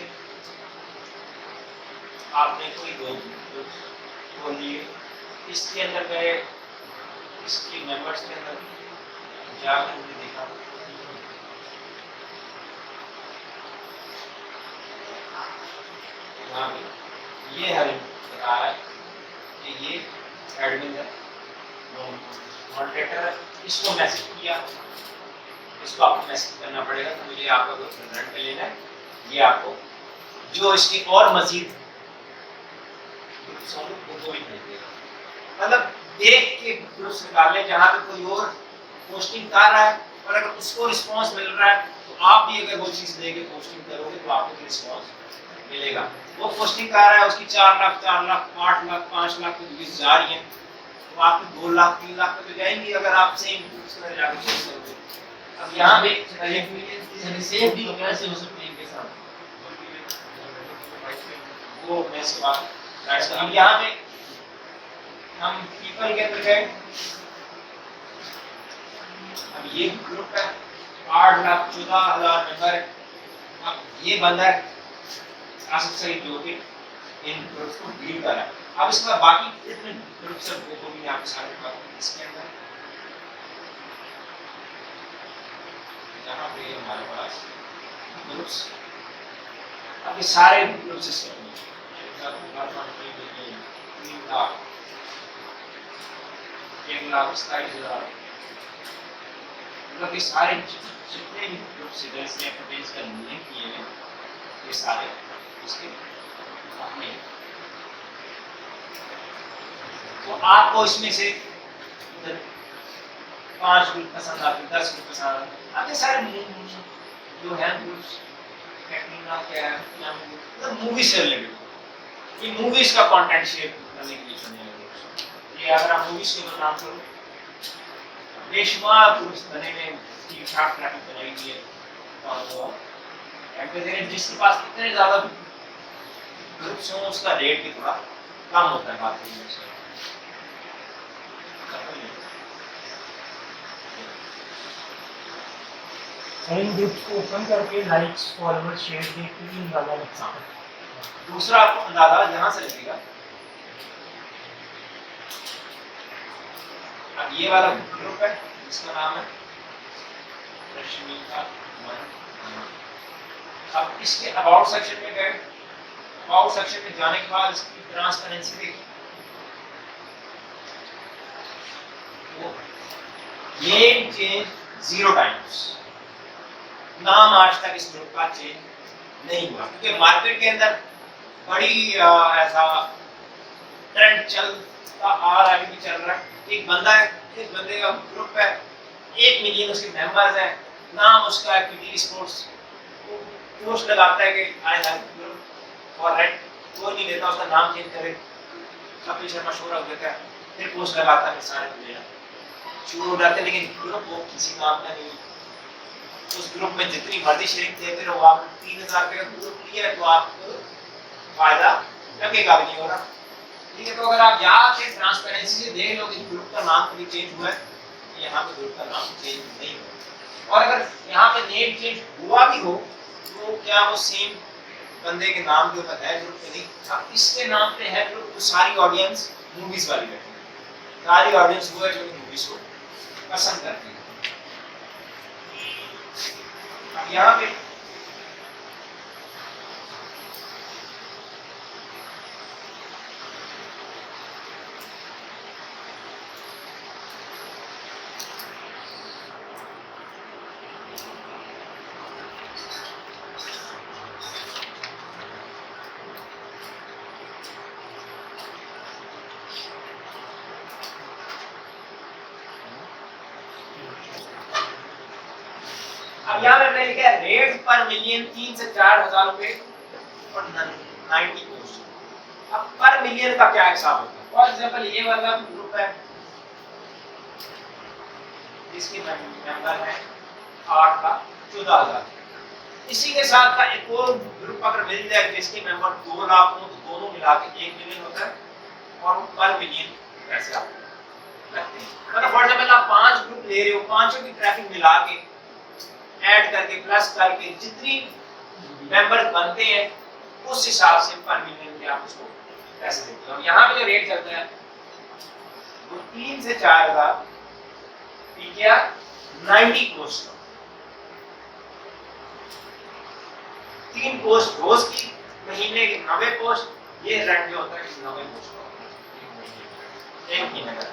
आपने कोई दो खोल लिए, इसके अंदर गए, इसके मेंबर्स के अंदर जाकर हमने देखा यहाँ पे ये हमें बता रहा है कि ये एडमिन है, मॉडरेटर है, इसको मैसेज किया, इसको आपको मैसेज करना पड़ेगा कि मुझे आपका कोई रिजल्ट लेना है, ये आपको जो इसके और मजीद मतलब देख के ग्रुप्स निकालने जहाँ पे कोई और पोस्टिंग कर रहा है और अगर उसको रिस्पांस मिल रहा है तो आप भी अगर वो चीज़ देके पोस्टिंग करोगे तो आपको भी रिस्पांस मिलेगा। वो पोस्टिंग कर रहा है, उसकी 4 लाख 8 लाख 5 लाख की व्यूज जा रही हैं, तो आपकी 2 लाख 3 लाख पे तो जाएंगी अगर आप सेम ग्रुप्स में जाके पोस्ट करोगे। अब यहाँ पे सेम डील कैसे हो सकती है इनके साथ? वो मैं इसके बाद अब यहाँ पे हम पीपल के अंदर गए, अब ये ग्रुप है 8,14,000 मेंबर है। अब ये बंदा है आसिफ सईद जो कि इन ग्रुप्स को डील कर रहा है। अब इसका बाकी कितने ग्रुप्स है वो भी आपको सारे बता दूं। इसके अंदर यहाँ पे हमारे पास ग्रुप्स, अब ये सारे ग्रुप्स इसके अंदर मतलब ये सारे जितने भी ग्रुप्स इधर से एडवर्टाइज का लिंक किए हैं ये सारे इसके अपने, तो आपको इसमें से 5 ग्रुप पसंद आते, 10 ग्रुप पसंद आते, आपके सारे जो है ग्रुप्स टेक्निकल क्या है मतलब मूवी से रिलेटेड, ये मूवीज का कंटेंट शेयर करने के लिए चुने हैं। ये अगर आप मूवीज के नाम करो बेशुमार ग्रुप्स बने हुए ठीक ठाक ट्रैफिक बनाई हुई है और एम्पेयर जिसके पास इतने ज़्यादा ग्रुप्स हों उसका रेट भी थोड़ा कम होता है बात करने से। इन ग्रुप्स को ओपन करके लाइक्स फॉलोअर्स शेयर देख के भी अंदाजा लग सकता है। दूसरा आपको अंदाजा यहाँ से लगेगा, अब ये वाला ग्रुप है जिसका नाम है रश्मिका मन। अब इसके अबाउट सेक्शन में गए, अबाउट सेक्शन में जाने के बाद इसकी ट्रांसपेरेंसी देखी, नेम चेंज 0 टाइम्स, नाम आज तक इस ग्रुप का चेंज नहीं हुआ क्योंकि मार्केट के अंदर बड़ी ऐसा ट्रेंड चलता आ रहा है, भी चल रहा है। एक बंदा है, इस बंदे का ग्रुप है, 1 मिलियन उसके मेंबर्स हैं, नाम उसका है पीटी स्पोर्ट्स, पोस्ट लगाता है कि आई हैव ग्रुप और राइट, कोई नहीं लेता उसका नाम चेंज करे, कपिल शर्मा शो रख देता है, फिर पोस्ट लगाता है, सारे प्लेयर शुरू हो जाते हैं, लेकिन ग्रुप वो किसी काम का नहीं। उस ग्रुप में जितनी मर्जी शेयरिंग देते रहो, आप 3,000 रुपये का ग्रुप लिया है तो आपको फायदा लगेगा भी नहीं हो रहा, ठीक है। तो अगर आप यहाँ से ट्रांसपेरेंसी से देख लो कि ग्रुप का नाम कभी चेंज हुआ है, यहाँ पे ग्रुप का नाम चेंज नहीं हुआ, और अगर यहाँ पे नेम चेंज हुआ भी हो तो क्या वो सेम बंदे के नाम के ऊपर है ग्रुप पे नहीं। अब इसके नाम पे है ग्रुप, तो सारी ऑडियंस मूवीज वाली बैठी है, सारी ऑडियंस वो है जो मूवीज को पसंद करती है। अब यहाँ पे अब यहाँ पे मैंने लिखा है रेट पर मिलियन 3 से 4,000 रुपए और 90 पोस्ट। अब पर मिलियन का क्या हिसाब होता है? फॉर एग्जांपल ये वाला ग्रुप है जिसके मेंबर है 8,14,000, इसी के साथ का एक और ग्रुप अगर मिल जाए जिसके मेंबर 2 लाख हो तो दोनों मिला के 1 मिलियन होता है और पर मिलियन पैसे आप लगते हैं। मतलब फॉर एग्जांपल आप 5 ग्रुप ले रहे हो, पांचों की ट्रैफिक मिला के ऐड करके प्लस करके जितनी मेंबर्स बनते हैं उस हिसाब से पर मिलियन के आप उसको पैसे देते हो। यहाँ पे जो रेट चलता है वो 3 से 4,000 ठीक है 90 पोस्ट 3 पोस्ट रोज की, महीने की 90 पोस्ट, ये रेंट जो होता है 90 पोस्ट का होता है एक महीने का।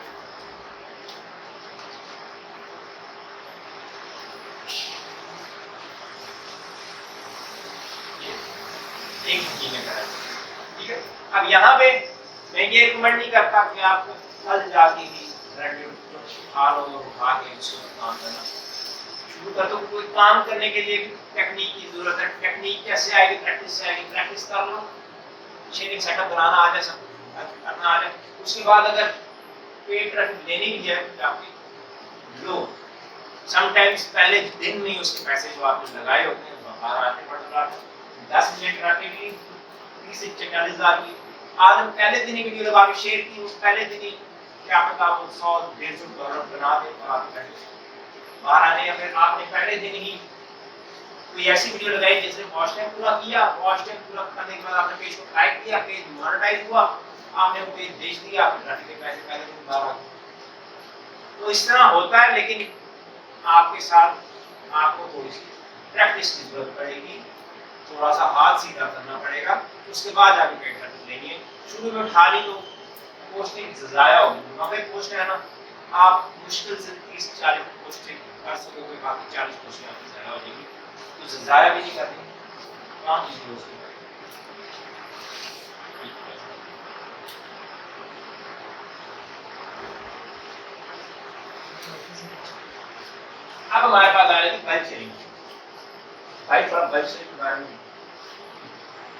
एक महीने का है, ठीक है। अब यहाँ पे मैं ये रिकमेंड नहीं करता कि आप कल जाके ही उठा लो और उठा के उसको काम करना शुरू कर दो। कोई काम करने के लिए टेक्निक की जरूरत है, टेक्निक कैसे आएगी, प्रैक्टिस से आएगी, प्रैक्टिस कर लो, शेयरिंग सेटअप बनाना आ जाए, सब करना आ जाए। उसके बाद अगर पेड ट्रैफिक लेनी भी है तो आपकी लो, समटाइम्स पहले दिन में उसके पैसे जो आपने लगाए होते हैं वो बाहर आते पड़ 10 मिनट ट्रैफिक की 30 से 40,000 की आज हम पहले दिन ही वीडियो लगा के शेयर की, उस पहले दिन ही क्या पता आप $100-150 बना दे और आप बाहर आने, या फिर आपने पहले दिन ही कोई ऐसी वीडियो लगाई जिसने वॉच टाइम पूरा किया, वॉच टाइम पूरा करने के बाद आपने पेज को लाइक किया, पेज मोनेटाइज हुआ, आपने वो पेज बेच दिया, आपने ट्रैफिक के पैसे पहले दिन बाहर आ गए। तो इस तरह होता है, लेकिन आपके साथ आपको थोड़ी सी प्रैक्टिस की जरूरत पड़ेगी, थोड़ा सा हाथ सीधा करना पड़ेगा, उसके बाद आगे पेड ट्रैफिक लेंगे। शुरू में उठा ली तो पोस्टिंग ज़ाया होगी, 90 पोस्ट है ना, आप मुश्किल से 30-40 पोस्टें कर सकोगे, बाकी 40 पोस्टें आपकी ज़ाया हो जाएगी। तो ज़ाया भी नहीं करनी, काम कीजिए उसके बाद। अब हमारे पास आ रही है बल्क शेयरिंग। भाई थोड़ा बल्क शेयरिंग के बारे में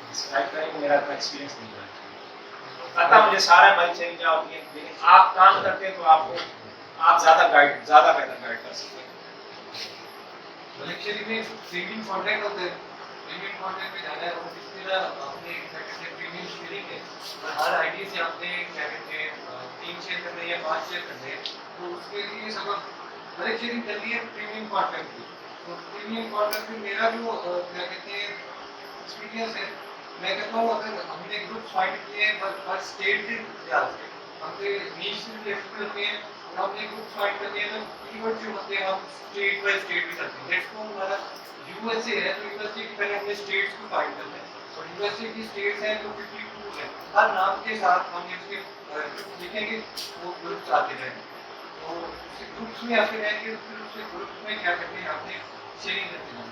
डिस्क्राइब करेंगे, मेरा तो एक्सपीरियंस नहीं है, पता मुझे सारा बल्क शेयरिंग क्या होती है, लेकिन आप काम करते हैं तो आपको आप ज़्यादा बेहतर गाइड कर सकते हैं। बल्क शेयरिंग में प्रीमियम कॉन्ट्रैक्ट होते हैं, प्रीमियम कॉन्ट्रैक्ट में ज़्यादा है, इस तरह आपने क्या कहते हैं प्रीमियम शेयरिंग है और हर आईडी से आपने क्या कहते हैं 3 शेयर करने हैं या 5 शेयर करने हैं, तो उसके लिए सब बल्क शेयरिंग कर ली है प्रीमियम कॉन्ट्रैक्ट की। तो प्रीमियम कॉन्ट्रैक्ट में मेरा जो क्या कहते हैं एक्सपीरियंस है, मैं कहता हूँ अगर हमने ग्रुप फाइंड किए हैं हर स्टेट के लिहाज से, हमने नेशनल लेवल पे होते हैं और हमने ग्रुप फाइंड करते हैं, तो कीवर्ड जो होते हैं हम स्टेट बाय स्टेट भी करते हैं। लेट्स सपोज हमारा यूएसए है, तो यूएसए की पहले हमने स्टेट्स को फाइंड करते हैं और यूएसए की स्टेट्स हैं जो 52 है, हर नाम के साथ हम इसके लिखेंगे, वो ग्रुप्स आते रहेंगे, तो ग्रुप्स में आते रहेंगे, फिर उसके ग्रुप्स में क्या करते हैं आपने शेयरिंग करते हैं।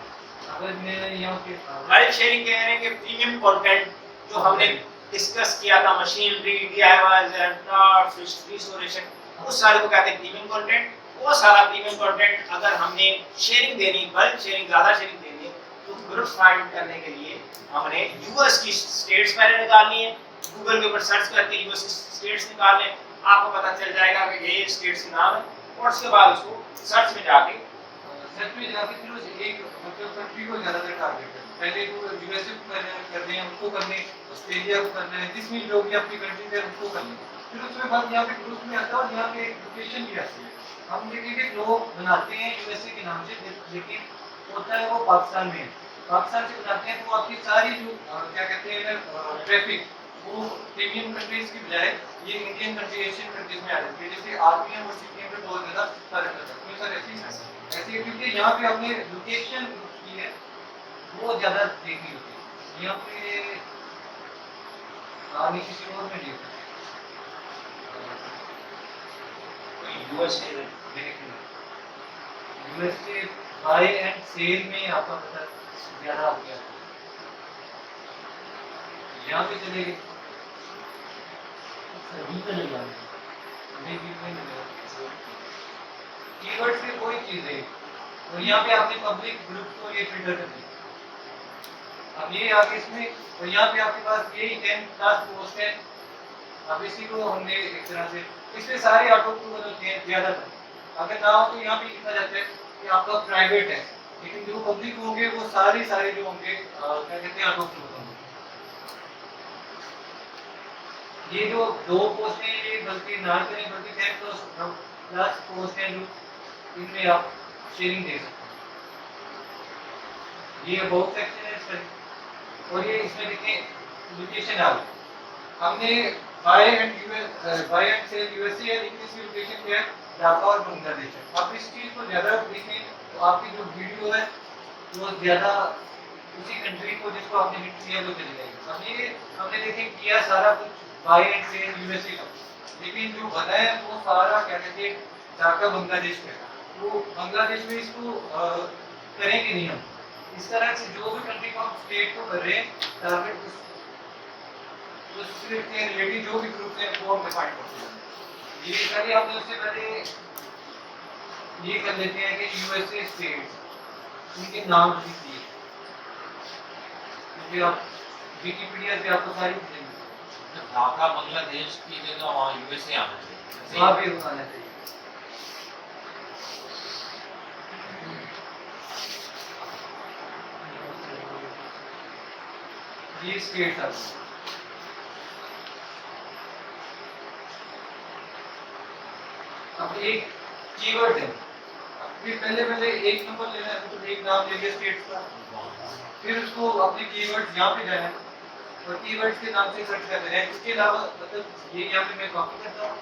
अगर मैं यहाँ पे बल्क शेयरिंग कह रहे हैं कि प्रीमियम कंटेंट जो हमने डिस्कस किया था, मशीनरी, डीआईवाई, रेंटल, रिस्टोरेशन, उस सारे को कहते हैं प्रीमियम कंटेंट। वो सारा प्रीमियम कंटेंट अगर हमने शेयरिंग देनी, बल्क शेयरिंग, ज़्यादा शेयरिंग देनी है, तो ग्रुप फाइंड करने के लिए हमने यूएस की स्टेट्स पहले निकालनी है, गूगल के ऊपर सर्च करके यूएस की स्टेट्स निकाल लें, आपको पता चल जाएगा कि ये स्टेट्स के नाम है, और उसके बाद उसको सर्च में जाके फिर उस एक मतलब कंट्री को ज़्यादातर टारगेट करना, पहले तो यूएसए को करने हैं, उसको करने, ऑस्ट्रेलिया को करना है, जिसमें जो भी अपनी कंट्री है उसको करना, फिर उसके बाद यहाँ पे ग्रुप में आता है और यहाँ पे लोकेशन भी आती है। हम देखेंगे लोग बनाते हैं यूएसए के नाम से, लेकिन होता है वो पाकिस्तान में है, पाकिस्तान से बनाते हैं, तो आपकी सारी जो क्या कहते हैं ट्रैफिक वो प्रीमियम कंट्रीज की बजाय ये इंडियन कंट्री, एशियन कंट्रीज में आ जाती है, जैसे आरपीएम और सीपीएम में बहुत ज़्यादा फर्क रहता है। सर ऐसे क्योंकि यहाँ पे हमने लोकेशन की है वो ज़्यादा देखनी होती है, यहाँ पे आगे किसी और में देखते USA USA buy and sell में आपका पता ज़्यादा हो गया, यहाँ पे चलेगी सभी पे ले जाएंगे। कीवर्ड से कोई चीज़ है, और यहाँ पे आपने पब्लिक ग्रुप को ये फिल्टर कर दिया, अब ये आगे इसमें, और यहाँ पे आपके पास ये 10 पोस्ट है, अब इसी को हमने एक तरह से इसमें सारे ऑटो क्लोज होते हैं ज़्यादातर, अगर ना हो तो यहाँ पे लिखा जाता है कि आपका प्राइवेट है, लेकिन जो पब्लिक होंगे वो सारे जो होंगे क्या कहते हैं ऑटो क्लोज होंगे। ये जो 2 पोस्ट हैं ये बल्कि ना करें, बल्कि 10+ पोस्ट हैं जो इनमें आप शेयरिंग दे सकते हैं। ये अबाउट सेक्शन है, फिक्स करें। और ये इसमें देखें लोकेशन आ गई, हमने बाय एंड सेल यूएसए है, लेकिन इसकी लोकेशन क्या है, ढाका और बांग्लादेश है। आप इस चीज को ज्यादा देखें तो आपकी जो वीडियो है वो ज्यादा उसी कंट्री को जिसको आपने हिट किया वो चली जाएगी। अब ये हमने देखें किया सारा कुछ बाय एंड सेल यूएसए का, लेकिन जो बना है वो सारा क्या कहते हैं ढाका बांग्लादेश में। तो बांग्लादेश में इसको करेंगे नहीं हम। इस तरह से जो भी कंट्री को हम स्टेट को कर रहे हैं टारगेट उस स्टेट के रिलेटेड जो भी ग्रुप है वो हम डिफाइन करते हैं। ये पहले हमने उससे पहले ये कर लेते हैं कि यूएसए स्टेट्स उनके नाम लिख दिए, क्योंकि आप विकिपीडिया पे आपको सारी चीजें मिलेंगी। ढाका बांग्लादेश की जगह वहाँ यूएसए आना चाहिए। वहाँ पे आना चाहिए। ये स्टेट था। अब एक कीवर्ड है, फिर पहले एक नंबर लेना है, तो एक नाम ले लिया स्टेट का, फिर उसको अपने कीवर्ड यहाँ पे जाना है और कीवर्ड्स के नाम से सर्च करते हैं। इसके अलावा मतलब ये यहाँ पे मैं कॉपी करता हूँ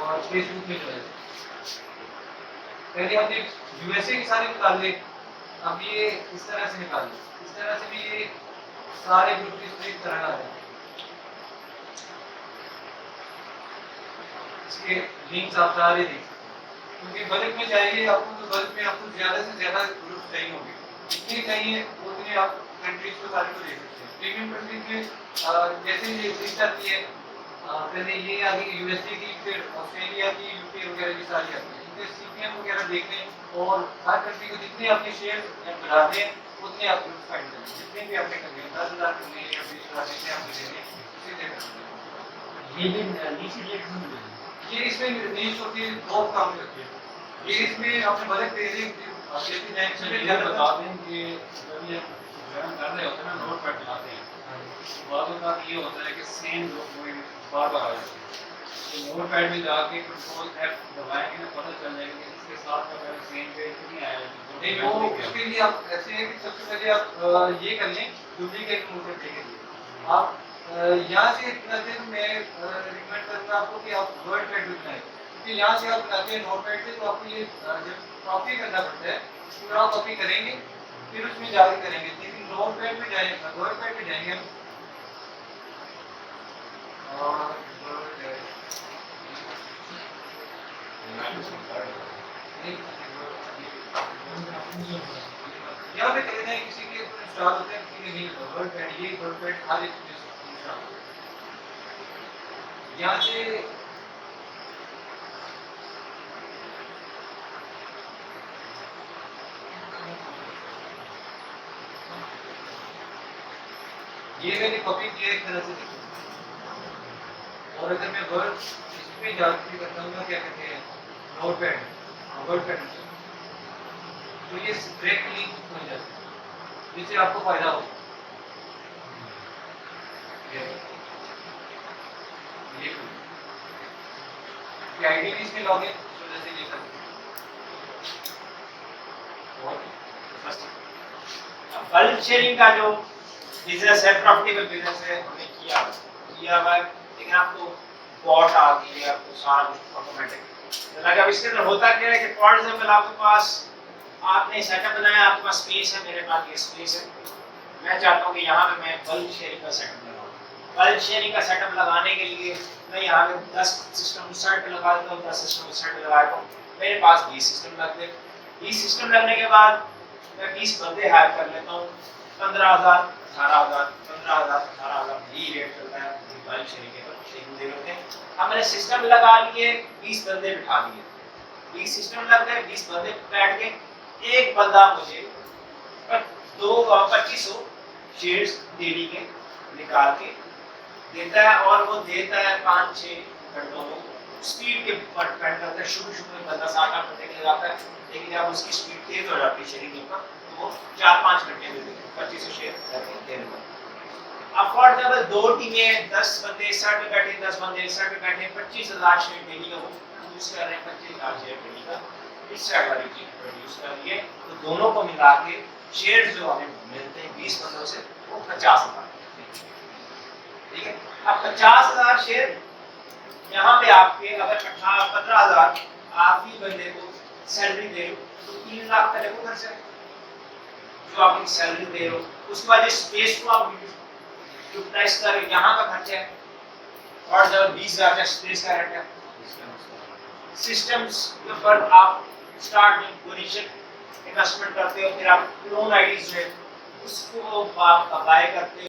और फेसबुक में जो है पहले हमने यूएसए के सारे निकाल लिए, अब ये इस तरह से निकाल लो। इस तरह से भी ये सारे ग्रुप इस तरह आ रहे हैं। इसके लिंक्स आप सारे देख सकते हैं, क्योंकि बल्क में जाइए आपको तो बल्क में आपको ज्यादा से ज्यादा ग्रुप चाहिए होंगे, जितने चाहिए उतने आप कंट्रीज को सारे को देख सकते हैं। प्रीमियम कंट्रीज में जैसे ये लिस्ट आती है, पहले ये आ गई यूएसए की, फिर ऑस्ट्रेलिया की, यूके वगैरह की सारी आती है। इनके सीपीएम वगैरह देख लें और हर कंट्री को जितने आपके शेयर बढ़ाते हैं उतने आप ग्रुप फाइंड करें, जितने भी आपने करने 10,000 करने या 20,000 जितने आपने देने उसे दे सकते हैं। ये भी नीचे रेट में ये इसमें नीच होती है, बहुत काम करती है। ये इसमें आपने बजट दे दी ये बता दें कि जब ये रन कर रहे होते हैं ना, नोट पैड चलाते हैं, बातों का ये होता है कि सेम डॉक्यूमेंट बार बार आ जाते हैं। तो नोट पैड में जाके कंट्रोल F दबाएंगे ना, पता चल जाएगा कि इसके साथ का मेरा सेम पेज नहीं आया है। नहीं, वो उसके लिए आप ऐसे है कि सबसे पहले आप ये कर लें, डुप्लीकेट नोट पैड के लिए आप यहाँ से बनाते हैं। मैं रिकमेंड करूँगा आपको कि आप वर्ड पैड भी बनाएं, क्योंकि यहाँ से आप बनाते हैं नोट पैड से तो आपको ये जब कॉपी करना पड़ता है पूरा कॉपी करेंगे फिर उसमें जाके करेंगे। लेकिन नोट पैड में जाएंगे, वर्ड पैड में जाएंगे हम और यहाँ पे कहते हैं किसी के इंस्टॉल होते हैं, किसी के नहीं होता। वर्ड पैड ये वर्ड पैड हर एक चीज इंस्टॉल होता है। यहाँ से ये मैंने कॉपी किया एक तरह से, और अगर मैं वर्ड इसमें जाके करता हूँ क्या कहते हैं नोट पैड, वर्ड पैड, तो ये डायरेक्ट लिंक हो जाता है, जिससे आपको फायदा हो। ये आईडी भी इसमें लॉगिन इस वजह से ले सकते हैं। बल्क शेयरिंग का जो बिजनेस है, प्रॉफिटेबल बिजनेस है, हमने किया हुआ है, लेकिन आपको बॉट आ गई है, आपको सारा कुछ ऑटोमेटिक लगा। अब इसके अंदर होता क्या है कि फॉर एग्जांपल आपके पास आपने सेटअप बनाया, आपके पास स्पेस है, मेरे पास ये स्पेस है, मैं चाहता हूँ कि यहाँ पे मैं बल्क शेयरिंग का सेटअप लगाऊँ। बल्क शेयरिंग का सेटअप लगाने के लिए मैं यहाँ पे 10 सिस्टम उस साइड पे लगा देता हूँ, 10 सिस्टम उस साइड पे लगा देता हूँ, मेरे पास 20 सिस्टम लग गए। 20 सिस्टम लगने के बाद मैं 20 बंदे हायर कर लेता हूँ, 15,000 18,000 15,000 18,000 यही रेट चलता है बल्क शेयरिंग के पर शेयरिंग दे होते हैं। अब मैंने सिस्टम लगा लिए, 20 बंदे बिठा दिए, 20 सिस्टम लग गए, 20 बंदे बैठ के, एक बंदा मुझे 2500 शेयर्स डेली के निकाल के देता है, और वो देता है 5-6 घंटों में। स्पीड के ऊपर डिपेंड करता है, शुरू में बंदा 7-8 घंटे के लगाता है, लेकिन जब उसकी स्पीड तेज हो जाती है शेयरिंग के ऊपर तो वो 4-5 घंटे में 2500 शेयर करके दे देता है। अब फॉर एग्जांपल 2 टीमें, 10 बंदे इस साइड पे बैठे, 10 बंदे इस साइड पे बैठे, 25,000 शेयर डेली का वो यूज कर रहे हैं, 25,000 शेयर डेली का इस साइड वाली चीज प्रोड्यूस कर लिए, तो दोनों को मिला के शेयर जो हमें मिलते हैं 20 बंदों से, वो 50,000। ठीक है, अब 50,000 शेयर यहाँ पे आपके अगर 15,000 आप ही बंदे को सैलरी दे रहे हो, तो 3 लाख का देखो खर्चा है जो आप उनकी सैलरी दे रहे हो। उसके बाद स्पेस को आप यूटिलाइज कर रहे हो, यहाँ का खर्चा है, और जब 20,000 का स्पेस का रहता है। सिस्टम्स के ऊपर आप स्टार्टिंग इन्वेस्टमेंट करते हो, फिर आप लोन आईडीज जो है उसको आप अप्लाई करते हो।